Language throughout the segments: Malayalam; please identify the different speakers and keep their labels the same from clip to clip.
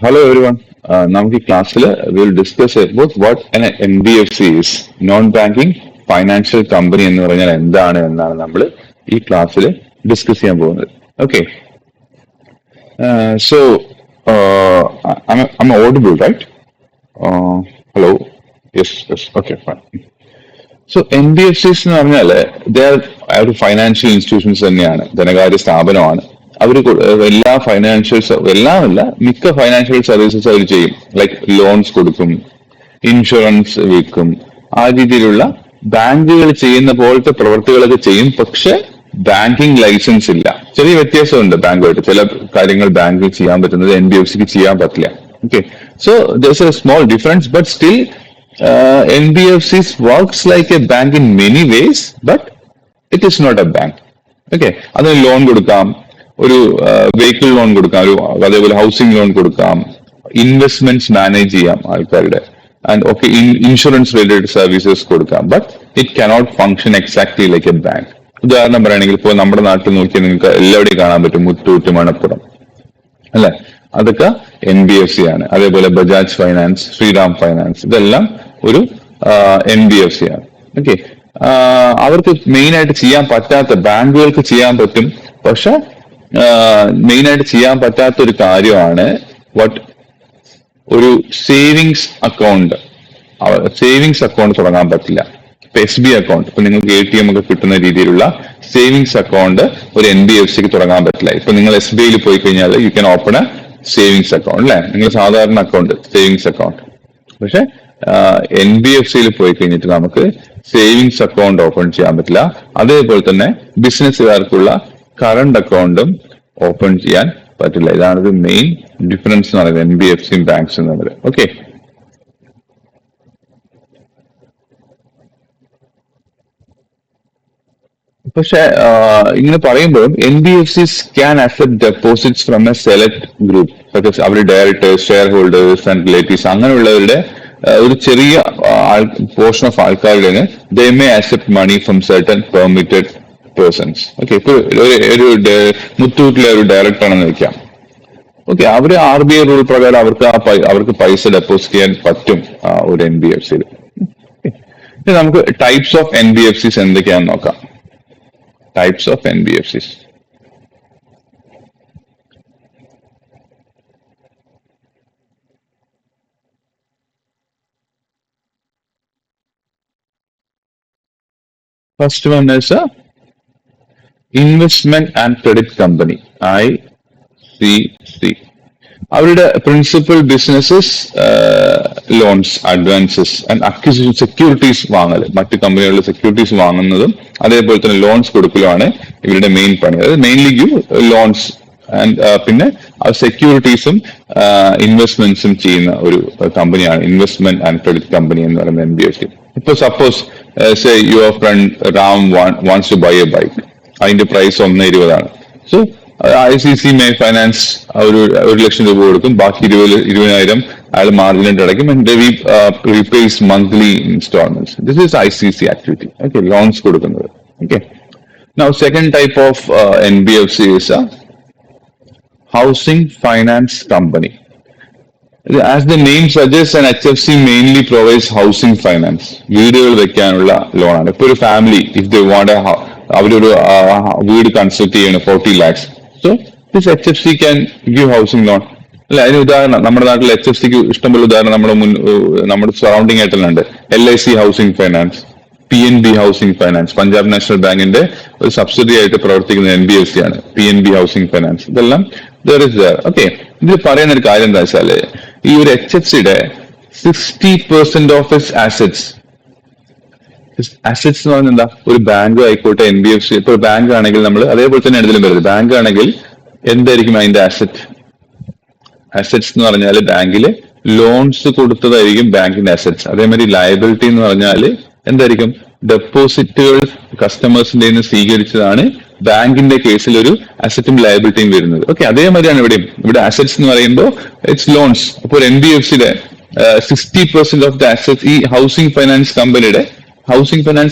Speaker 1: Hello everyone. നമുക്ക് ഈ ക്ലാസ്സിൽ will discuss about what an NBFC is, non banking financial company എന്ന് പറഞ്ഞാൽ എന്താണ് എന്നാണ് നമ്മൾ ഈ ക്ലാസ്സിൽ ഡിസ്കസ് ചെയ്യാൻ പോകുന്നത്. Okay, so I'm audible, right? Hello. Yes, okay, fine. So NBFCs എന്ന് പറഞ്ഞാൽ ഒരു ഫൈനാൻഷ്യൽ ഇൻസ്റ്റിറ്റ്യൂഷൻസ് തന്നെയാണ്, ധനകാര്യ സ്ഥാപനമാണ്. അവർ എല്ലാ എല്ലാമല്ല, മിക്ക ഫൈനാൻഷ്യൽ സർവീസസ് അവർ ചെയ്യും. ലൈക്ക് ലോൺസ് കൊടുക്കും, ഇൻഷുറൻസ് വിൽക്കും, ആ രീതിയിലുള്ള ബാങ്കുകൾ ചെയ്യുന്ന പോലത്തെ പ്രവർത്തികളൊക്കെ ചെയ്യും. പക്ഷെ ബാങ്കിങ് ലൈസൻസ് ഇല്ല. ചെറിയ വ്യത്യാസമുണ്ട് ബാങ്കുമായിട്ട്. ചില കാര്യങ്ങൾ ബാങ്കിൽ ചെയ്യാൻ പറ്റുന്നത് NBFCക്ക് ചെയ്യാൻ പറ്റില്ല. Okay, so there's a small difference, but still NBFCs works like a bank in many ways, but it is not a bank. Okay, അതിന് ലോൺ കൊടുക്കാം, ഒരു വെഹിക്കിൾ ലോൺ കൊടുക്കാം, അതേപോലെ ഹൗസിംഗ് ലോൺ കൊടുക്കാം, ഇൻവെസ്റ്റ്മെന്റ്സ് മാനേജ് ചെയ്യാം ആൾക്കാരുടെ, and okay insurance related services കൊടുക്കാം. But it cannot function exactly like a bank. ഉദാഹരണം പറയുകയാണെങ്കിൽ ഇപ്പോൾ നമ്മുടെ നാട്ടിൽ നോക്കിയാൽ നിങ്ങൾക്ക് എല്ലാവരുടെയും കാണാൻ പറ്റും മുത്തൂറ്റ്, മണപ്പുറം, അല്ലെ? അതൊക്കെ NBFC ആണ്. അതേപോലെ ബജാജ് ഫൈനാൻസ്, ശ്രീറാം ഫൈനാൻസ്, ഇതെല്ലാം ഒരു NBFC ആണ്. ഓക്കെ, അവർക്ക് മെയിൻ ആയിട്ട് ചെയ്യാൻ പറ്റാത്ത, ബാങ്കുകൾക്ക് ചെയ്യാൻ പറ്റും പക്ഷെ മെയിൻ ആയിട്ട് ചെയ്യാൻ പറ്റാത്ത ഒരു കാര്യമാണ് ഒരു സേവിങ്സ് അക്കൗണ്ട് തുടങ്ങാൻ പറ്റില്ല. ഇപ്പൊ SBI അക്കൗണ്ട്, ഇപ്പൊ നിങ്ങൾക്ക് ATM ഒക്കെ കിട്ടുന്ന രീതിയിലുള്ള സേവിങ്സ് അക്കൗണ്ട് ഒരു NBFCക്ക് തുടങ്ങാൻ പറ്റില്ല. ഇപ്പൊ നിങ്ങൾ SBIയിൽ പോയി കഴിഞ്ഞാൽ you can open A savings account, അല്ലെ? നിങ്ങൾ സാധാരണ അക്കൗണ്ട്, സേവിങ്സ് അക്കൗണ്ട്. പക്ഷെ NBFCയിൽ പോയി കഴിഞ്ഞിട്ട് നമുക്ക് സേവിങ്സ് അക്കൗണ്ട് ഓപ്പൺ ചെയ്യാൻ പറ്റില്ല. അതേപോലെ തന്നെ ബിസിനസ്സുകാർക്കുള്ള കറണ്ട് അക്കൗണ്ടും ഓപ്പൺ ചെയ്യാൻ പറ്റില്ല. ഇതാണ് ഒരു മെയിൻ ഡിഫറൻസ് എന്ന് പറയുന്നത് NBFCയും ബാങ്ക്സും തമ്മിൽ. ഓക്കെ, പക്ഷെ ഇങ്ങനെ പറയുമ്പോഴും NBFCs can accept deposits from a select group, അവരുടെ directors, share holders and relatives, അങ്ങനെയുള്ളവരുടെ ഒരു ചെറിയ പോർഷൻ ഓഫ് ആൾക്കാരുടെ they may accept money from certain permitted persons. Okay, ഇപ്പൊ ഒരു മുത്തൂറ്റിലെ ഒരു ഡയറക്ടർ ആണെന്ന് വെക്കാം. ഓക്കെ, അവര് RBI റൂൾ പ്രകാരം അവർക്ക് പൈസ ഡെപ്പോസിറ്റ് ചെയ്യാൻ പറ്റും ഒരു NBFCയിൽ. നമുക്ക് ടൈപ്സ് ഓഫ് NBFCs എന്തൊക്കെയാണെന്ന് നോക്കാം. Types of NBFCs. First one is investment and credit company, ICC. അവരുടെ principal businesses loans, advances and acquisition, securities വാങ്ങൽ, മറ്റു കമ്പനികളുടെ സെക്യൂരിറ്റീസ് വാങ്ങുന്നതും അതേപോലെ തന്നെ ലോൺസ് കൊടുക്കലുമാണ് ഇവരുടെ മെയിൻ പണി. അതായത് മെയിൻലി ഗിവ് ലോൺസ് ആൻഡ് പിന്നെ സെക്യൂരിറ്റീസും ഇൻവെസ്റ്റ്മെന്റ്സും ചെയ്യുന്ന ഒരു കമ്പനിയാണ് ഇൻവെസ്റ്റ്മെന്റ് ആൻഡ് ക്രെഡിറ്റ് കമ്പനി എന്ന് പറയുന്ന NBFC. ഇപ്പൊ suppose say your friend Ram wants to buy a bike, അതിന്റെ price 1,20,000. So ICC may finance ഒരു 1,00,000 രൂപ കൊടുക്കും, ബാക്കി 20,000 അയാൾ മാർജിനായിട്ട് അടയ്ക്കും, and repays monthly instalments. This is ICC activity. Okay, loans കൊടുക്കുന്നത്. Okay, now second type of NBFC is a housing finance company. As the name suggests, an HFC mainly provides housing finance. വീടുകൾ വെക്കാനുള്ള ലോണാണ്. ഇപ്പൊ ഒരു ഫാമിലി ഇഫ് ദേ വാണ്ട് അവരൊരു വീട് കൺസ്ട്രക്ട് ചെയ്യണം 40 lakhs. So this HFC can give housing loan. അല്ല, അതിന് ഉദാഹരണം നമ്മുടെ നാട്ടിൽ HFCക്ക് ഇഷ്ടംപോലെ ഉദാഹരണം നമ്മുടെ സറൗണ്ടിങ് ആയിട്ടുള്ളുണ്ട്. LIC housing finance, PNB housing finance, Punjab national ബാങ്കിന്റെ ഒരു സബ്സിഡി ആയിട്ട് പ്രവർത്തിക്കുന്ന NBFC ആണ് PNB ഹൗസിംഗ് ഫൈനാൻസ്. ഇതെല്ലാം ഓക്കെ. ഇതിൽ പറയുന്ന ഒരു കാര്യം എന്താ വെച്ചാല്, ഈ ഒരു HFCയുടെ 60% ഓഫ് ഇറ്റ്സ് അസറ്റ്സ് എന്ന് പറഞ്ഞാൽ എന്താ, ഒരു ബാങ്ക് ആയിക്കോട്ടെ NBFC, ഇപ്പൊ ബാങ്ക് ആണെങ്കിൽ നമ്മൾ അതേപോലെ തന്നെ ഇതിലും വരുന്നത്. ബാങ്ക് ആണെങ്കിൽ എന്തായിരിക്കും അതിന്റെ അസറ്റ്സ് എന്ന് പറഞ്ഞാൽ ബാങ്കില് ലോൺസ് കൊടുത്തതായിരിക്കും ബാങ്കിന്റെ അസറ്റ്സ്. അതേമാതിരി ലയബിലിറ്റി എന്ന് പറഞ്ഞാൽ എന്തായിരിക്കും, ഡെപ്പോസിറ്റുകൾ കസ്റ്റമേഴ്സിന്റെ നിന്ന് സ്വീകരിച്ചതാണ് ബാങ്കിന്റെ കേസിൽ ഒരു അസറ്റും ലയബിലിറ്റിയും വരുന്നത്. ഓക്കെ, അതേമാതിരിയാണ് ഇവിടെ അസറ്റ്സ് എന്ന് പറയുമ്പോൾ ഇറ്റ്സ് ലോൺസ്. അപ്പോൾ NBFCയുടെ 60% ഓഫ് ദ അസറ്റ്സ്, ഈ housing finance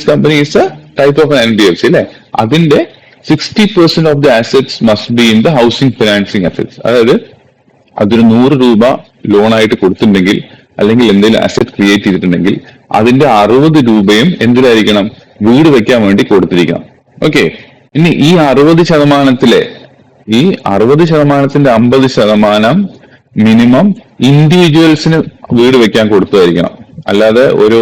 Speaker 1: company is A type of NBFC, അല്ലെ? അതിന്റെ 60% of the assets must be in the housing financing assets. അതായത് അതൊരു 100 രൂപ ലോണായിട്ട് കൊടുത്തിട്ടുണ്ടെങ്കിൽ അല്ലെങ്കിൽ എന്തെങ്കിലും അസറ്റ് ക്രിയേറ്റ് ചെയ്തിട്ടുണ്ടെങ്കിൽ അതിന്റെ 60 രൂപയും എന്തിലായിരിക്കണം? വീട് വെക്കാൻ വേണ്ടി കൊടുത്തിരിക്കണം. ഓക്കെ, ഇനി ഈ 60%, ഈ 60%ന്റെ 50% മിനിമം ഇൻഡിവിജ്വൽസിന് വീട് വെക്കാൻ കൊടുത്തതായിരിക്കണം. അല്ലാതെ ഒരു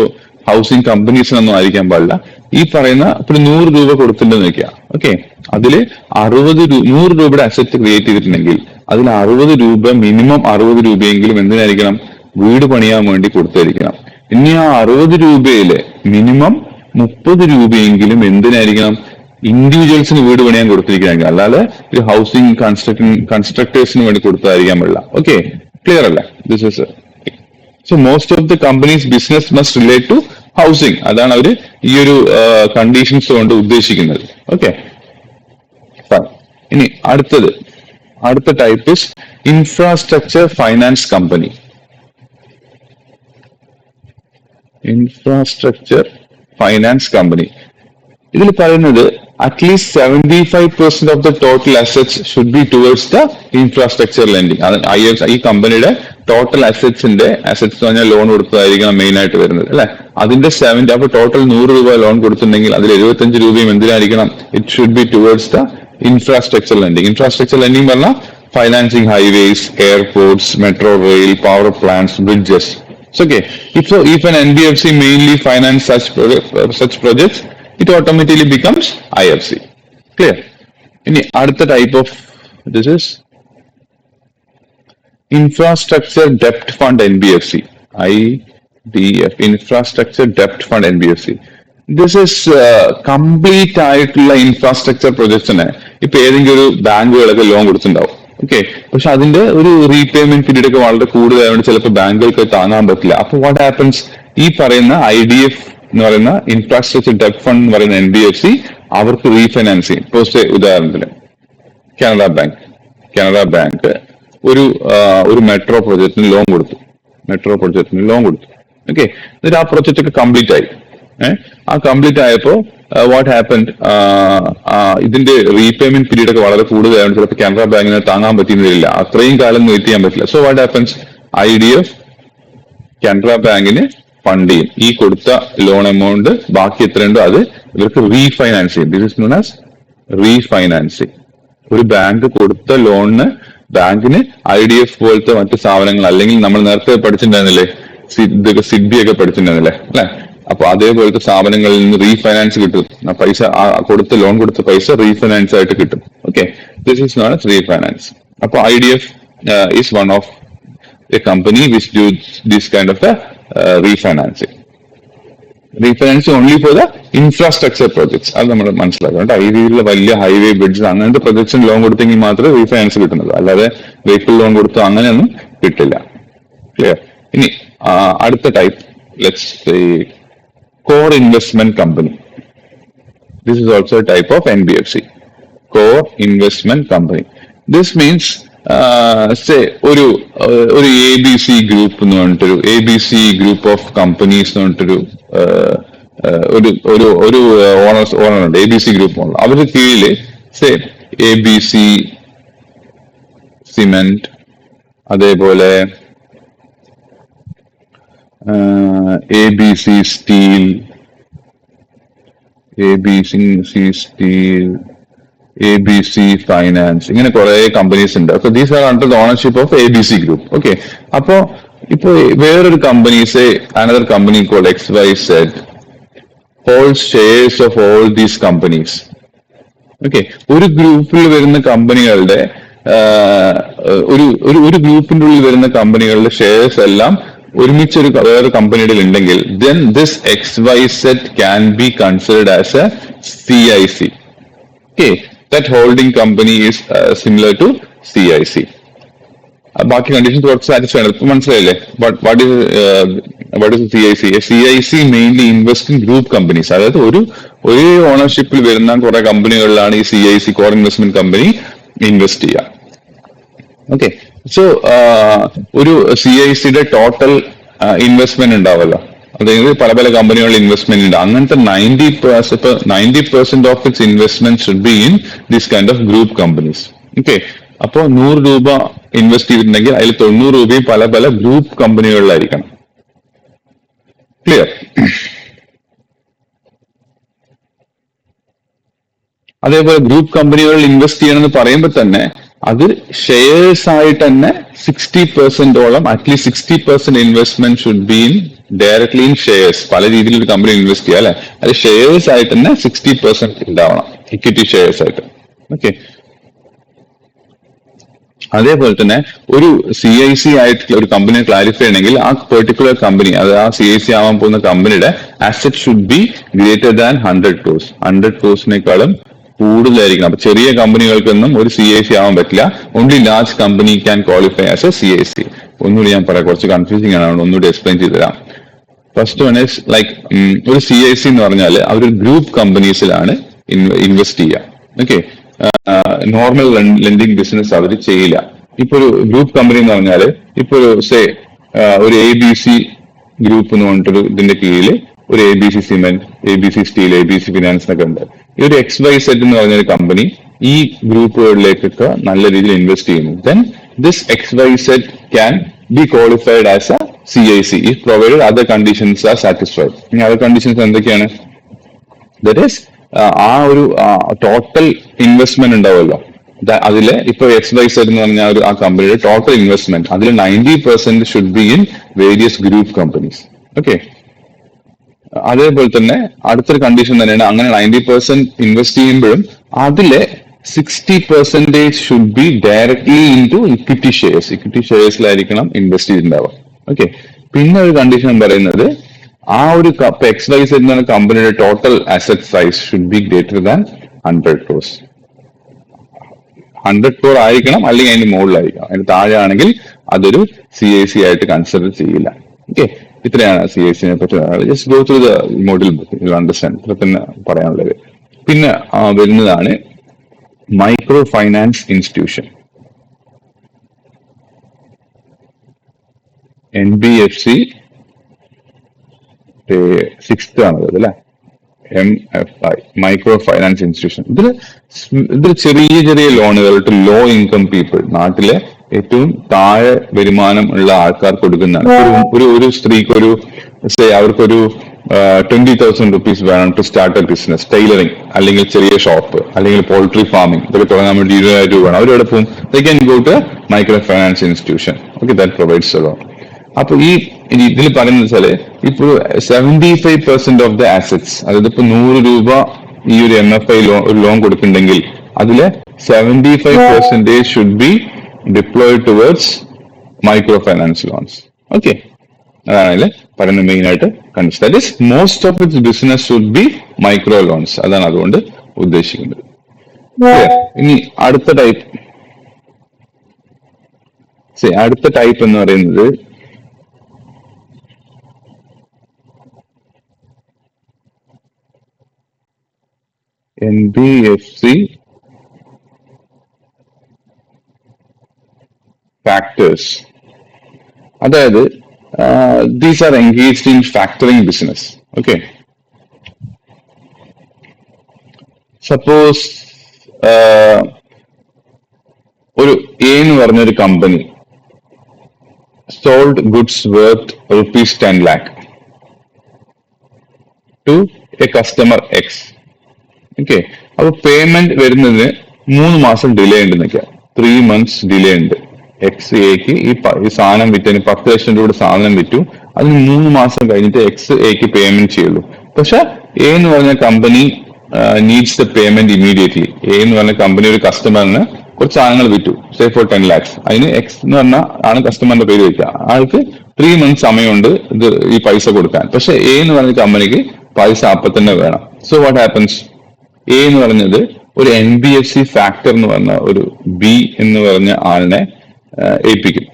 Speaker 1: ഹൗസിംഗ് കമ്പനീസിനൊന്നും ആയിരിക്കാൻ പാടില്ല. ഈ പറയുന്ന ഇപ്പൊ 100 രൂപ കൊടുത്തിട്ടുണ്ടെന്ന് വെക്കുക. ഓക്കെ, അതില് 100 രൂപയുടെ അസറ്റ് ക്രിയേറ്റ് ചെയ്തിട്ടുണ്ടെങ്കിൽ അതിൽ 60 രൂപ മിനിമം 60 രൂപയെങ്കിലും എന്തിനായിരിക്കണം? വീട് പണിയാൻ വേണ്ടി കൊടുത്തായിരിക്കണം. ഇനി ആ 60 രൂപയില് മിനിമം 30 രൂപയെങ്കിലും എന്തിനായിരിക്കണം? ഇൻഡിവിജ്വൽസിന് വീട് പണിയാൻ കൊടുത്തിരിക്കുകയാണെങ്കിൽ, അല്ലാതെ ഒരു ഹൗസിംഗ് കൺസ്ട്രക്ടേഴ്സിന് വേണ്ടി കൊടുത്തായിരിക്കാൻ പാടില്ല. ഓക്കെ, ക്ലിയർ അല്ലേ? This is so most of the companies business must relate to housing. അതാണ് അവർ ഈ ഒരു കണ്ടീഷൻസ് കൊണ്ട് ഉദ്ദേശിക്കുന്നത്. ഓക്കെ, ഇനി അടുത്ത type is infrastructure finance company. Infrastructure finance company ഇതിൽ പറയുന്നത് at least 75% of the total assets should be towards the infrastructure lending. ഈ കമ്പനിയുടെ ടോട്ടൽ അസറ്റ്സ് എന്ന് പറഞ്ഞാൽ ലോൺ കൊടുത്തതായിരിക്കണം മെയിൻ ആയിട്ട് വരുന്നത് അല്ലെ. അതിന്റെ 70, അപ്പൊ ടോട്ടൽ 100 രൂപ ലോൺ കൊടുത്തിട്ടുണ്ടെങ്കിൽ അതിൽ 75 രൂപയും എന്തിനായിരിക്കണം? It should be towards the infrastructure lending. Infrastructure lending പറഞ്ഞാൽ financing highways, airports, metro rail, power plants, bridges. Okay, if an NBFC mainly finance such projects, it automatically becomes IFC. Clear? Any other type of this is Infrastructure Debt Fund NBFC. IDF, Infrastructure Debt Fund NBFC. This is complete ആയിട്ടുള്ള ഇൻഫ്രാസ്ട്രക്ചർ പ്രൊജക്ട്സിന് ഇപ്പൊ ഏതെങ്കിലും ഒരു ബാങ്കുകളൊക്കെ ലോൺ കൊടുത്തിട്ടുണ്ടാവും. ഓക്കെ, പക്ഷെ അതിന്റെ ഒരു റീപേയ്മെന്റ് പീരീഡ് ഒക്കെ വളരെ കൂടുതലായതുകൊണ്ട് ചിലപ്പോൾ ബാങ്കുകൾക്ക് താങ്ങാൻ പറ്റില്ല. അപ്പൊ വാട്ട് ഹാപ്പൻസ്? ഈ പറയുന്ന IDF എന്ന് പറയുന്ന ഇൻഫ്രാസ്ട്രക്ചർ ഡെപ്റ്റ് ഫണ്ട് എന്ന് പറയുന്ന NBFC അവർക്ക് റീഫൈനാൻസ് ചെയ്യും. ഇപ്പോൾ ഉദാഹരണത്തിന് കാനറ ബാങ്ക് ഒരു മെട്രോ പ്രൊജക്ടിന് ലോൺ കൊടുത്തു. ഓക്കെ, എന്നിട്ട് ആ പ്രൊജക്ട് ഒക്കെ കംപ്ലീറ്റ് ആയി. ആ കംപ്ലീറ്റ് ആയപ്പോ വാട്ട് ഹാപ്പൻഡ്? ഇതിന്റെ റീപേയ്മെന്റ് പീരീഡ് ഒക്കെ വളരെ കൂടുതലായതുകൊണ്ട് ചിലപ്പോൾ കാനറ ബാങ്കിന് താങ്ങാൻ പറ്റുന്നില്ല, അത്രയും കാലം വെയിറ്റ് ചെയ്യാൻ പറ്റില്ല. So what happens? IDF Canara ബാങ്കിന് ഫണ്ട് ചെയ്യും. ഈ കൊടുത്ത ലോൺ എമൗണ്ട് ബാക്കി എത്രയുണ്ടോ അത് ഇവർക്ക് റീഫൈനാൻസ് ചെയ്യും. This is known as refinancing. ഒരു ബാങ്ക് കൊടുത്ത ലോണിന് ബാങ്കിന് IDF പോലത്തെ മറ്റു സ്ഥാപനങ്ങൾ, അല്ലെങ്കിൽ നമ്മൾ നേരത്തെ പഠിച്ചിട്ടുണ്ടായിരുന്നില്ലേ, സിഡ്ബി ഒക്കെ പഠിച്ചിട്ടുണ്ടായിരുന്നില്ലേ അല്ലെ? അപ്പൊ അതേപോലത്തെ സ്ഥാപനങ്ങളിൽ നിന്ന് റീഫൈനാൻസ് കിട്ടും. പൈസ ലോൺ കൊടുത്ത പൈസ റീഫൈനാൻസ് ആയിട്ട് കിട്ടും. Okay, this is known as refinance. അപ്പൊ IDF is one of a company which do this kind of refinancing. Refinancing only for the infrastructure projects. അത് നമ്മൾ മനസ്സിലാക്കണം. ഈ രീതിയിലുള്ള വലിയ ഹൈവേ, ബ്രിഡ്ജ് അങ്ങനത്തെ പ്രൊജക്ട്സിന് ലോൺ കൊടുത്തെങ്കിൽ മാത്രമേ റീഫൈനാൻസ് കിട്ടുന്നത്. അല്ലാതെ വെഹിക്കിൾ ലോൺ കൊടുത്തോ അങ്ങനെയൊന്നും കിട്ടില്ല. ക്ലിയർ? ഇനി അടുത്ത type, let's say core investment company. This is also a type of NBFC, core investment company. This means say ഒരു ABC group എന്ന് പറഞ്ഞിട്ടൊരു ABC group of companies എന്ന് പറഞ്ഞിട്ടൊരു ഒരു ഓണറുണ്ട്. ABC group owner. അവരുടെ കീഴില് സേ ABC സിമെന്റ്, അതേപോലെ ABC Steel, ABC Finance, ഇങ്ങനെ കുറെ കമ്പനീസ് ഉണ്ട്. അപ്പൊ these are under the ownership of ABC group. Okay, അപ്പോ ഇപ്പൊ വേറൊരു companies, another company called XYZ holds shares of all these companies. Okay, ഒരു ഗ്രൂപ്പിൽ വരുന്ന കമ്പനികളുടെ ഒരു ഗ്രൂപ്പിന്റെ ഉള്ളിൽ വരുന്ന കമ്പനികളുടെ ഷെയർസ് എല്ലാം ഒരുമിച്ച് വേറെ കമ്പനിയുടെ ഉണ്ടെങ്കിൽ then this XYZ can be considered as a CIC. Okay, that holding company is similar to CIC. ബാക്കി കണ്ടീഷൻസ് കുറച്ച് സാറ്റിസ്ഫൈ ആണ്. ഇപ്പൊ മനസ്സിലായില്ലേ what is CIC? CIC mainly invest in group companies. അതായത് ഒരേ ഓണർഷിപ്പിൽ വരുന്ന കുറെ കമ്പനികളിലാണ് ഈ CIC core investment company invest ചെയ്യുക. ഓക്കെ, സോ ഒരു CICയുടെ ടോട്ടൽ ഇൻവെസ്റ്റ്മെന്റ് ഉണ്ടാവല്ലോ, അതായത് പല പല കമ്പനികളുടെ ഇൻവെസ്റ്റ്മെന്റ് ഉണ്ട്. അങ്ങനത്തെ 90% of its investment should be in this kind of group companies. Okay, അപ്പോ 100 രൂപ ഇൻവെസ്റ്റ് ചെയ്തിട്ടുണ്ടെങ്കിൽ അതിൽ 90 രൂപയും പല പല ഗ്രൂപ്പ് കമ്പനികളിലായിരിക്കണം. ക്ലിയർ? അതേപോലെ ഗ്രൂപ്പ് കമ്പനികളിൽ ഇൻവെസ്റ്റ് ചെയ്യണമെന്ന് പറയുമ്പോൾ തന്നെ അത് ഷെയർസ് ആയിട്ട് തന്നെ 60% at least 60% investment should be in directly in shares. പല രീതിയിൽ ഒരു കമ്പനി ഇൻവെസ്റ്റ് ചെയ്യുക അല്ലെ, അത് ഷെയർസ് ആയിട്ട് തന്നെ 60% ഉണ്ടാവണം, ഇക്വിറ്റി ഷെയർസ് ആയിട്ട്. ഓക്കെ. അതേപോലെ തന്നെ ഒരു CIC ആയിട്ടുള്ള ഒരു കമ്പനിയെ ക്ലാരിഫൈ ചെയ്യണമെങ്കിൽ ആ പെർട്ടിക്കുലർ കമ്പനി, അത് ആ CIC ആവാൻ പോകുന്ന കമ്പനിയുടെ asset should be greater than 100 crores. 100 crores കൂടുതലായിരിക്കണം. അപ്പൊ ചെറിയ കമ്പനികൾക്കൊന്നും ഒരു CIC ആവാൻ പറ്റില്ല. Only large company can qualify as A CIC. ഒന്നുകൂടി ഞാൻ പറയാം, കുറച്ച് കൺഫ്യൂസിംഗ് ആണ്, ഒന്നുകൂടി എക്സ്പ്ലെയിൻ ചെയ്ത് തരാം. ഫസ്റ്റ് വൺ ഈസ് ലൈക്ക് ഒരു CIC എന്ന് പറഞ്ഞാൽ അവരൊരു ഗ്രൂപ്പ് കമ്പനീസിലാണ് ഇൻവെസ്റ്റ് ചെയ്യുക. ഓക്കെ. നോർമൽ ലെൻഡിങ് ബിസിനസ് അവർ ചെയ്യില്ല. ഇപ്പൊ ഒരു ഗ്രൂപ്പ് കമ്പനി എന്ന് പറഞ്ഞാൽ ഇപ്പൊ ഒരു ഒരു ABC ഗ്രൂപ്പ് എന്ന് പറഞ്ഞിട്ടൊരു ഇതിന്റെ കീഴിൽ ഒരു ABC cement, ABC steel, ABC finance എന്നൊക്കെ ഉണ്ട്. ഈ ഒരു XYZ എന്ന് പറഞ്ഞൊരു കമ്പനി ഈ ഗ്രൂപ്പുകളിലേക്കൊക്കെ നല്ല രീതിയിൽ ഇൻവെസ്റ്റ് ചെയ്യുന്നു. Then this XYZ can be qualified as A CIC if provided other conditions are satisfied. ഇനി other conditions എന്തൊക്കെയാണ്? ദാറ്റ് ഈസ് ആ ഒരു ടോട്ടൽ ഇൻവെസ്റ്റ്മെന്റ് ഉണ്ടാവുമല്ലോ, അതില് ഇപ്പൊ XYZ എന്ന് പറഞ്ഞ ആ കമ്പനിയുടെ ടോട്ടൽ ഇൻവെസ്റ്റ്മെന്റ് അതിൽ 90% should be in various group companies. Okay. അതേപോലെ തന്നെ അടുത്തൊരു കണ്ടീഷൻ തന്നെയാണ്, അങ്ങനെ 90% ഇൻവെസ്റ്റ് ചെയ്യുമ്പോഴും അതിലെ 60% should be directly into equity shares. Equity ഷെയർസിലായിരിക്കണം ഇൻവെസ്റ്റ് ചെയ്തിട്ടുണ്ടാവുക. ഓക്കെ. പിന്നെ ഒരു കണ്ടീഷൻ പറയുന്നത് ആ ഒരു XYZ എന്ന് പറഞ്ഞ കമ്പനിയുടെ total asset size should be greater than 100 crores. 100 crore ആയിരിക്കണം, അല്ലെങ്കിൽ അതിന്റെ മുകളിലായിരിക്കണം. അതിന് താഴെ ആണെങ്കിൽ അതൊരു CIC ആയിട്ട് കൺസിഡർ ചെയ്യില്ല. ഓക്കെ. ഇത്രയാണ് CICനെ പറ്റി. Just go through the model book, you understand. ഇത്ര തന്നെ പറയാനുള്ളത്. പിന്നെ വരുന്നതാണ് micro finance institution, NBFC 6th ആണത് അല്ലെ, MFI, മൈക്രോ ഫൈനാൻസ് ഇൻസ്റ്റിറ്റ്യൂഷൻ. ഇതിൽ ചെറിയ ചെറിയ ലോണുകൾ ടു ലോ ഇൻകം പീപ്പിൾ, നാട്ടിലെ ഏറ്റവും താഴെ വരുമാനം ഉള്ള ആൾക്കാർ കൊടുക്കുന്നതാണ്. ഒരു സ്ത്രീക്ക് അവർക്കൊരു 20,000 rupees വേണം to start a business, tailoring അല്ലെങ്കിൽ ചെറിയ ഷോപ്പ് അല്ലെങ്കിൽ പോൾട്രി ഫാമിംഗ്, ഇതൊക്കെ തുടങ്ങാൻ വേണ്ടി 20,000 രൂപ വേണം. അവരെവിടെ പോകും? They can go to micro finance institution. Okay. That provides a loan. അപ്പൊ ഈ ഇതിൽ പറയുന്നത് വെച്ചാല് ഇപ്പോൾ 75% ഓഫ് ദ ആസറ്റ്സ്, അതായത് ഇപ്പൊ 100 രൂപ ഈ ഒരു MFI ഒരു ലോൺ കൊടുക്കുന്നുണ്ടെങ്കിൽ അതിലെ 75% should be deployed towards micro finance loans. Okay. അതാണ് പറയുന്നത് മെയിൻ ആയിട്ട് consider. That is most of its business should be micro loans. അതാണ് അതുകൊണ്ട് ഉദ്ദേശിക്കുന്നത്. ഇനി അടുത്ത ടൈപ്പ് എന്ന് പറയുന്നത് NBFC factors. അതായത് these are engaged in factoring business. Okay. Suppose ഒരു A എന്ന് പറഞ്ഞൊരു company sold goods worth ₹10 lakh to a customer X. Okay. അപ്പൊ പേയ്മെന്റ് വരുന്നതിന് 3 മാസം ഡിലേ ഉണ്ട് നിൽക്കുക, 3 months ഡിലേ ഉണ്ട്. XAക്ക് ഈ സാധനം വിറ്റതിന് 10 ലക്ഷം രൂപയുടെ സാധനം വിറ്റു, അതിന് 3 മാസം കഴിഞ്ഞിട്ട് XAക്ക് പേയ്മെന്റ് ചെയ്യുള്ളൂ. പക്ഷെ A എന്ന് പറഞ്ഞ company needs the payment immediately. A എന്ന് പറഞ്ഞ കമ്പനി ഒരു കസ്റ്റമറിന് കുറച്ച് സാധനങ്ങൾ വിറ്റു, സേ ഫോർ 10 lakhs. അതിന് X എന്ന് പറഞ്ഞ ആണ് കസ്റ്റമറിന്റെ പേര് വെക്കുക. ആൾക്ക് 3 months സമയമുണ്ട് ഈ പൈസ കൊടുക്കാൻ. പക്ഷെ A എന്ന് പറഞ്ഞ കമ്പനിക്ക് പൈസ അപ്പൊ തന്നെ വേണം. So what happens? A എന്ന് പറഞ്ഞത് ഒരു NBFC ഫാക്ടർ എന്ന് പറഞ്ഞ ഒരു B എന്ന് പറഞ്ഞ ആളിനെ ഏൽപ്പിക്കും.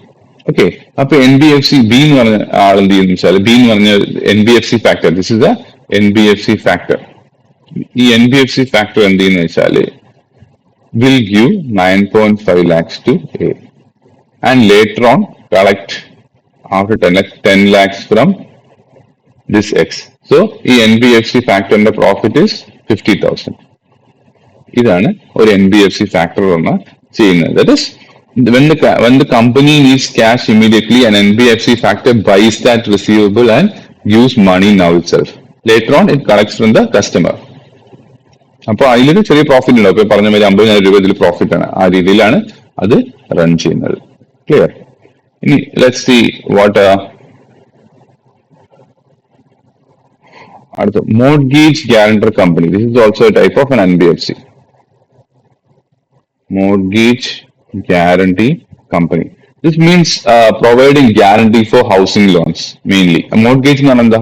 Speaker 1: ഓക്കെ. അപ്പൊ NBFC B എന്ന് പറഞ്ഞ ആൾ എന്ത് ചെയ്യുന്ന വെച്ചാൽ, B എന്ന് പറഞ്ഞ NBFC factor, this is A NBFC factor. ഈ NBFC ഫാക്ടർ എന്ത് ചെയ്യുന്ന വെച്ചാല് will give 9.5 lakhs to A and later on collect after 10 lakhs from this X. So ഈ NBFC ഫാക്ടറിന്റെ പ്രോഫിറ്റ് is 50,000. ഇതാണ് ഒരു NBFC ഫാക്ടർ എന്ന് ചെയ്യുന്നത്. That is when the company needs cash immediately, an NBFC factor buys that receivable and gives money now itself. Later on, it collects from the customer. അപ്പോൾ അതിലൊരു ചെറിയ പ്രോഫിറ്റ് ഉണ്ടാവും. ഇപ്പൊ പറഞ്ഞ മാതിരി 50,000 രൂപ ഇതിൽ പ്രോഫിറ്റ് ആണ്. ആ രീതിയിലാണ് അത് റൺ ചെയ്യുന്നത്. ക്ലിയർ? ഇനി ലെറ്റ്സ് സീ വാട്ട് അടുത്ത mortgage guarantor company. This is also A type of N NBFC. Mortgage guarantee company. This means providing guarantee for housing loans mainly. Mortgage എന്ന് പറഞ്ഞാൽ എന്താ?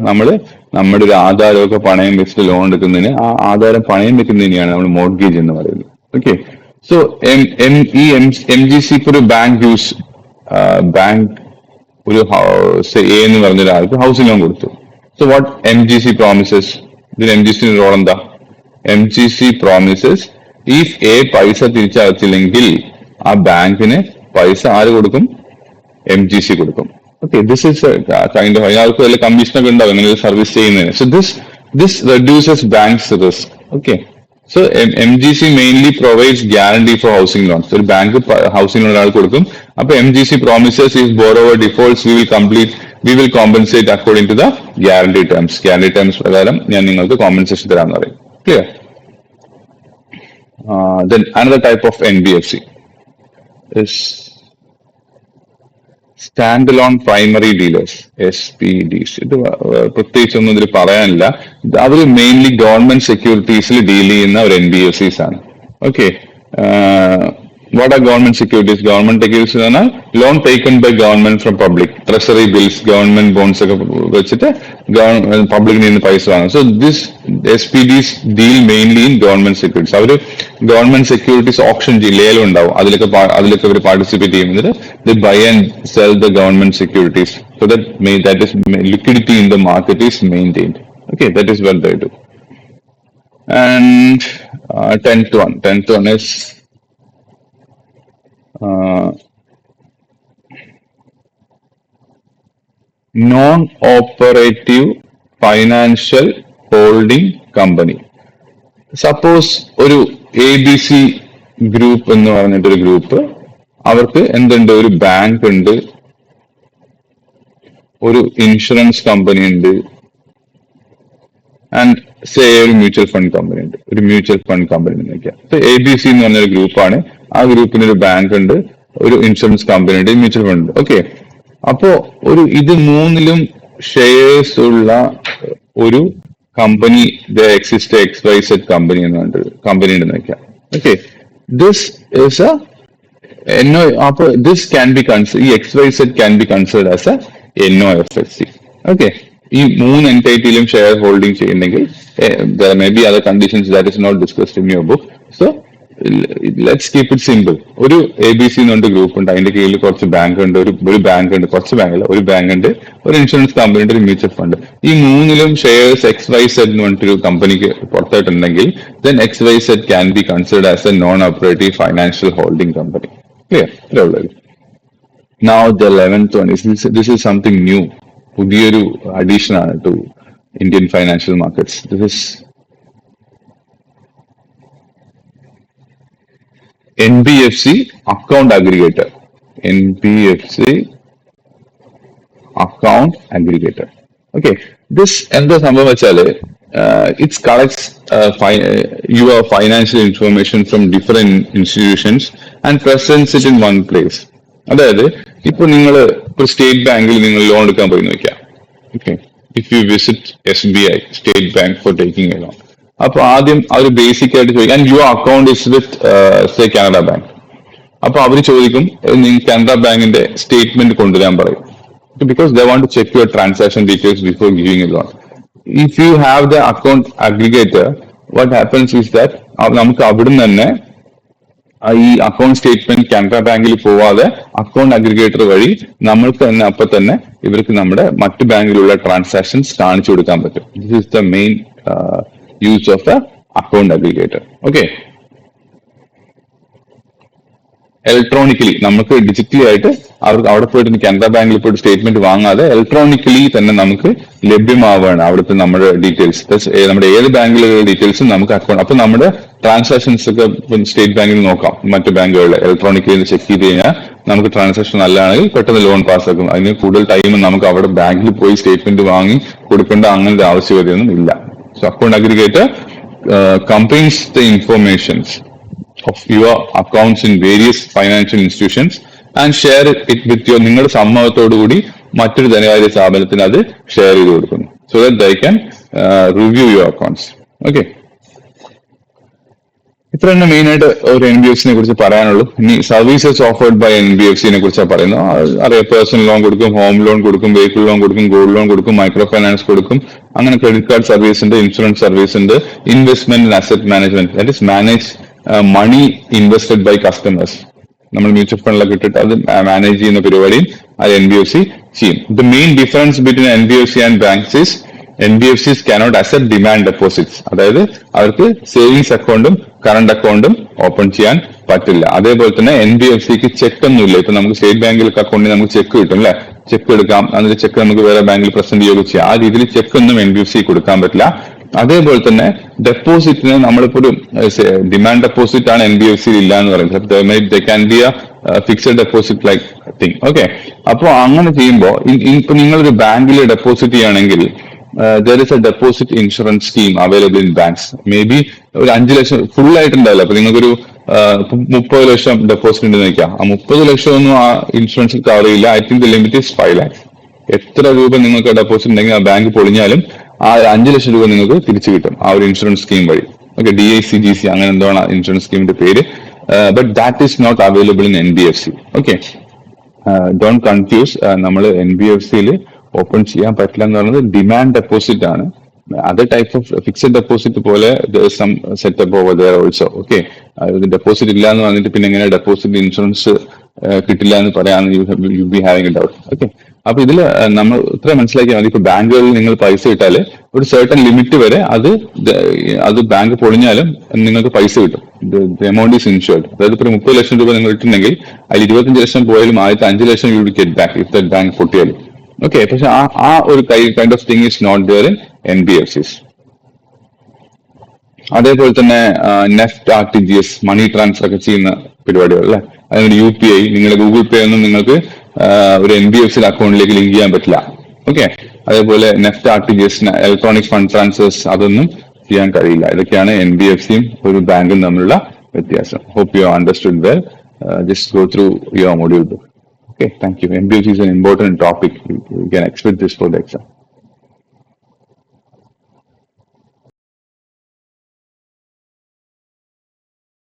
Speaker 1: നമ്മുടെ ഒരു ആധാരമൊക്കെ പണയം വെച്ചിട്ട് ലോൺ എടുക്കുന്നതിന് ആ ആധാരം പണയം വെക്കുന്നതിനെയാണ് നമ്മൾ മോർഗേജ് എന്ന് പറയുന്നത്. ഓക്കെ, സോ ഈ MGC ഒരു ബാങ്ക് ഒരു എ എന്ന് പറഞ്ഞ ഒരാൾക്ക് ഹൗസിംഗ് ലോൺ കൊടുത്തു. So what MGC promises? ഇതിന് MGC റോൾ എന്താ? MGC പ്രോമിസസ് ഇഫ് എ പൈസ തിരിച്ചടച്ചില്ലെങ്കിൽ ആ ബാങ്കിന് പൈസ ആര് കൊടുക്കും? MGC കൊടുക്കും. Okay, this is kind of അയാൾക്ക് വല്ല കമ്മീഷനൊക്കെ ഉണ്ടാവും അങ്ങനെ സർവീസ് ചെയ്യുന്നതിന്. So this reduces banks risk. Okay, so MGC mainly provides guarantee four housing loans. ഒരു ബാങ്ക് ഹൗസിംഗ് ലോൺ ഒരാൾ കൊടുക്കും. അപ്പൊ MGC promises if borrower defaults we will compensate according to the guarantee terms. Guarantee terms പ്രകാരം ഞാൻ നിങ്ങൾക്ക് കോമ്പൻസേഷൻ തരാമെന്ന് പറയും. Clear? Then another type of NBFC is standalone primary dealers, SPDs. ഇത് പ്രത്യേകിച്ചൊന്നും ഇതിൽ പറയാനില്ല. അവർ മെയിൻലി ഗവൺമെന്റ് സെക്യൂരിറ്റീസിൽ ഡീൽ ചെയ്യുന്ന ഒരു NBFCs ആണ്. Okay, what are government securities? Government securities എന്ന് പറഞ്ഞാൽ loan taken by government from public. Treasury bills, government bonds ഒക്കെ വെച്ചിട്ട് പബ്ലിക്കിൽ നിന്ന് പൈസ വാങ്ങും. So this SPDs deal mainly in government securities. അവർ ഗവൺമെന്റ് സെക്യൂരിറ്റീസ് ഓപ്ഷൻ ചെയ്യും, ലേലം ഉണ്ടാവും, അതിലൊക്കെ അവർ പാർട്ടിസിപ്പേറ്റ് ചെയ്യുന്നത്. They buy and sell the government securities so that is liquidity in the market is maintained. Okay, that is what they do. And 10th one is non-operative financial holding company. Suppose ഒരു ABC ഗ്രൂപ്പ് എന്ന് പറഞ്ഞിട്ടൊരു ഗ്രൂപ്പ്, അവർക്ക് എന്തുണ്ട്? ഒരു ബാങ്ക് ഉണ്ട്, ഒരു ഇൻഷുറൻസ് കമ്പനി ഉണ്ട്, ആൻഡ് ഒരു മ്യൂച്വൽ ഫണ്ട് കമ്പനി ഉണ്ട്. ഒരു മ്യൂച്വൽ ഫണ്ട് കമ്പനി എന്ന് വെക്കാം. ABC എന്ന് പറഞ്ഞൊരു ഗ്രൂപ്പാണ്. ആ ഗ്രൂപ്പിന് ഒരു ബാങ്ക് ഉണ്ട്, ഒരു ഇൻഷുറൻസ് കമ്പനി ഉണ്ട്, മ്യൂച്വൽ ഫണ്ട് ഉണ്ട്. ഓക്കെ, അപ്പോ ഇത് മൂന്നിലും ഷെയർസ് ഉള്ള ഒരു കമ്പനി എക്സിസ്റ്റ് XYZ കമ്പനി എന്ന് പറഞ്ഞിട്ട് കമ്പനി ഉണ്ടെന്ന് വെക്കാം. ഓക്കെ, ദിസ് ഇസ് അപ്പൊ ദിസ് ക്യാൻ ബി ഈ XYZ can be considered as A NOFSC. Okay, ഈ മൂന്ന് എൻറ്റൈറ്റിയിലും ഷെയർ ഹോൾഡിംഗ് ചെയ്യുന്നെങ്കിൽ there may be other conditions that is not discussed in your book. So let's keep it simple. ഒരു ABC എന്ന് പറഞ്ഞ ഗ്രൂപ്പ് ഉണ്ട്, അതിന്റെ കീഴിൽ കുറച്ച് ബാങ്ക് ഉണ്ട്, ഒരു ബാങ്ക് ഉണ്ട്, കുറച്ച് ബാങ്കല്ല, ഒരു ബാങ്ക് ഉണ്ട്, ഒരു ഇൻഷുറൻസ് കമ്പനി ഉണ്ട്, ഒരു മ്യൂച്വൽ ഫണ്ട്. ഈ മൂന്നിലും ഷെയർസ് XYZ എന്ന് പറഞ്ഞിട്ടൊരു കമ്പനിക്ക് പുറത്തായിട്ടുണ്ടെങ്കിൽ then XYZ can be considered as a non-operative financial holding company. Clear? Now the 11th one is this is something new. പുതിയൊരു അഡീഷൻ ആണ് to Indian financial markets. This is NBFC account aggregator. NBFC account aggregator. Okay, this എന്താ സംഭവം വെച്ചാല് it collects your financial information from different institutions and presents it in one place. അതായത് ഇപ്പൊ നിങ്ങൾ ഇപ്പോൾ സ്റ്റേറ്റ് ബാങ്കിൽ നിങ്ങൾ ലോൺ എടുക്കാൻ പോയി നോക്കാം. Okay, if you visit SBI State Bank for taking a loan, അപ്പൊ ആദ്യം അവർ ബേസിക് ആയിട്ട് ചോദിക്കും and your account is with Canara Bank. അപ്പൊ അവർ ചോദിക്കും കാനറ ബാങ്കിന്റെ സ്റ്റേറ്റ്മെന്റ് കൊണ്ടുവരാൻ പറയും. Because they want to check your transaction details before giving a loan. If you have the account aggregator, what happens is that നമുക്ക് അവിടുന്ന് തന്നെ ഈ അക്കൗണ്ട് സ്റ്റേറ്റ്മെന്റ് കാനറ ബാങ്കിൽ പോവാതെ അക്കൗണ്ട് അഗ്രിഗേറ്റർ വഴി നമ്മൾക്ക് തന്നെ അപ്പൊ തന്നെ ഇവർക്ക് നമ്മുടെ മറ്റ് ബാങ്കിലുള്ള ട്രാൻസാക്ഷൻസ് കാണിച്ചു കൊടുക്കാൻ പറ്റും. This is the main use of the account aggregator. Okay, electronically നമുക്ക് ഡിജിറ്റലി ആയിട്ട് അവർക്ക് അവിടെ പോയിട്ട് കാനറ ബാങ്കിൽ പോയിട്ട് സ്റ്റേറ്റ്മെന്റ് വാങ്ങാതെ ഇലക്ട്രോണിക്കലി തന്നെ നമുക്ക് ലഭ്യമാവുകയാണ് അവിടുത്തെ നമ്മുടെ ഡീറ്റെയിൽസ്. നമ്മുടെ ഏത് ബാങ്കിലെ ഡീറ്റെയിൽസും നമുക്ക് അക്കൗണ്ട്. അപ്പൊ നമ്മുടെ ട്രാൻസാക്ഷൻസ് ഒക്കെ സ്റ്റേറ്റ് ബാങ്കിൽ നോക്കാം, മറ്റു ബാങ്കുകളിലെ ഇലക്ട്രോണിക്കലി ചെക്ക് ചെയ്ത് കഴിഞ്ഞാൽ നമുക്ക് ട്രാൻസാക്ഷൻ നല്ലതാണെങ്കിൽ പെട്ടെന്ന് ലോൺ പാസ്സാക്കും. അതിന് കൂടുതൽ ടൈം നമുക്ക് അവിടെ ബാങ്കിൽ പോയി സ്റ്റേറ്റ്മെന്റ് വാങ്ങി കൊടുക്കേണ്ട അങ്ങനത്തെ ആവശ്യകതയൊന്നും ഇല്ല. So account aggregator combines the informations of your accounts in various financial institutions and share it with your നിങ്ങളുടെ സമ്മതത്തോടുകൂടി മറ്റൊരു ധനകാര്യ സ്ഥാപനത്തിന് അത് ഷെയർ ചെയ്ത് കൊടുക്കുന്നു. So that they can review your accounts. Okay, ഇത്ര തന്നെ മെയിൻ ആയിട്ട് ഒരു NBFC കുറിച്ച് പറയാനുള്ളൂ. ഇനി സർവീസസ് ഓഫേർഡ് ബൈ NBFC കുറിച്ചാണ് പറയുന്നത്. അറിയാം, പേഴ്സണൽ ലോൺ കൊടുക്കും, ഹോം ലോൺ കൊടുക്കും, വെഹിക്കിൾ ലോൺ കൊടുക്കും, ഗോൾഡ് ലോൺ കൊടുക്കും, മൈക്രോ ഫൈനാൻസ് കൊടുക്കും, അങ്ങനെ ക്രെഡിറ്റ് കാർഡ് സർവീസ് ഉണ്ട്, ഇൻഷുറൻസ് സർവീസ് ഉണ്ട്, investment and asset management, that is manage money invested by customers. നമ്മൾ മ്യൂച്വൽ ഫണ്ടിലൊക്കെ ഇട്ടിട്ട് അത് മാനേജ് ചെയ്യുന്ന പരിപാടിയും അത് NBFC ചെയ്യും. The main difference between NBFC and banks is NBFCs cannot accept demand deposits. അതായത് അവർക്ക് സേവിങ്സ് അക്കൗണ്ടും കറണ്ട് അക്കൗണ്ടും ഓപ്പൺ ചെയ്യാൻ പറ്റില്ല. അതേപോലെ തന്നെ NBFCക്ക് ചെക്ക് ഒന്നുമില്ല. ഇപ്പൊ നമുക്ക് സ്റ്റേറ്റ് ബാങ്കിലൊക്കെ അക്കൗണ്ടിൽ നമുക്ക് ചെക്ക് കിട്ടും അല്ലെ, ചെക്ക് എടുക്കാം, അതിന്റെ ചെക്ക് നമുക്ക് വേറെ ബാങ്കിൽ പ്രസന്റ് ചെയ്യുകയൊക്കെ ചെയ്യാം. ആ രീതിയിൽ ചെക്ക് ഒന്നും NBFC കൊടുക്കാൻ പറ്റില്ല. അതേപോലെ തന്നെ ഡെപ്പോസിറ്റിന് നമ്മളിപ്പോ ഒരു ഡിമാൻഡ് ഡെപ്പോസിറ്റ് ആണ് NBFC ഇല്ല എന്ന് പറയുന്നത്. They can be A fixed deposit like thing. Okay, അപ്പൊ അങ്ങനെ ചെയ്യുമ്പോൾ ഇപ്പൊ നിങ്ങളൊരു ബാങ്കിൽ ഡെപ്പോസിറ്റ് ചെയ്യുകയാണെങ്കിൽ there is a deposit insurance scheme available in banks. Maybe ഒരു 5 ലക്ഷം ഫുൾ ആയിട്ടുണ്ടാവില്ല. അപ്പൊ നിങ്ങൾക്കൊരു 30 ലക്ഷം ഡെപ്പോസിറ്റ് ഉണ്ടെന്ന് വെക്കാം. ആ 30 ലക്ഷം ഒന്നും ആ ഇൻഷുറൻസിൽ കവർ ചെയ്യില്ല. I think the limit is 5 lakhs. എത്ര രൂപ നിങ്ങൾക്ക് ഡെപ്പോസിറ്റ് ഉണ്ടെങ്കിൽ ആ ബാങ്ക് പൊളിഞ്ഞാലും ആ 5 ലക്ഷം രൂപ നിങ്ങൾക്ക് തിരിച്ചു കിട്ടും ആ ഒരു ഇൻഷുറൻസ് സ്കീം വഴി. ഓക്കെ, DICGC അങ്ങനെ എന്താണ് ഇൻഷുറൻസ് സ്കീമിന്റെ പേര്. But that is not available in NBFC. Okay, don't confuse. നമ്മൾ NBFCയിൽ ഓപ്പൺ ചെയ്യാൻ പറ്റില്ല എന്ന് പറയുന്നത് ഡിമാൻഡ് ഡെപ്പോസിറ്റ് ആണ്. Other type of fixed deposit പോലെ some setup over there also. Okay, deposit ഇല്ല എന്ന് പറഞ്ഞിട്ട് പിന്നെ എങ്ങനെ ഡെപ്പോസിറ്റ് ഇൻഷുറൻസ് കിട്ടില്ല എന്ന് പറയാൻ you be having a doubt. Okay, അപ്പൊ ഇതിൽ നമ്മൾ ഇത്ര മനസ്സിലാക്കിയാൽ മതി. ഇപ്പൊ ബാങ്കുകളിൽ നിങ്ങൾ പൈസ ഇട്ടാല് ഒരു സർട്ടൻ ലിമിറ്റ് വരെ അത് ബാങ്ക് പൊളിഞ്ഞാലും നിങ്ങൾക്ക് പൈസ കിട്ടും. Amount is insured. അതായത് ഇപ്പൊ 30 ലക്ഷം രൂപ നിങ്ങൾ ഇട്ടുണ്ടെങ്കിൽ അതിൽ 25 ലക്ഷം പോയാലും ആദ്യത്തെ 5 ലക്ഷം you will get back if that bank പൊട്ടിയാലും. ഓക്കെ, പക്ഷെ ആ ഒരു kind of thing is not there in NBFCs. അതേപോലെ തന്നെ നെഫ്റ്റ്, RTGS, മണി ട്രാൻസ്ഫർ ഒക്കെ ചെയ്യുന്ന പരിപാടികൾ അല്ലെ. അതുകൊണ്ട് UPI, നിങ്ങളുടെ ഗൂഗിൾ പേ ഒന്നും നിങ്ങൾക്ക് ഒരു NBFC അക്കൗണ്ടിലേക്ക് ലിങ്ക് ചെയ്യാൻ പറ്റില്ല. ഓക്കെ, അതേപോലെ NEFT, RTGS, electronic fund transfers അതൊന്നും ചെയ്യാൻ കഴിയില്ല. ഇതൊക്കെയാണ് NBFCയും ഒരു ബാങ്കും തമ്മിലുള്ള വ്യത്യാസം. Hope you understood well. Just go through your module book. Okay, thank you. NBFC is an important topic. You can expect this for the exam.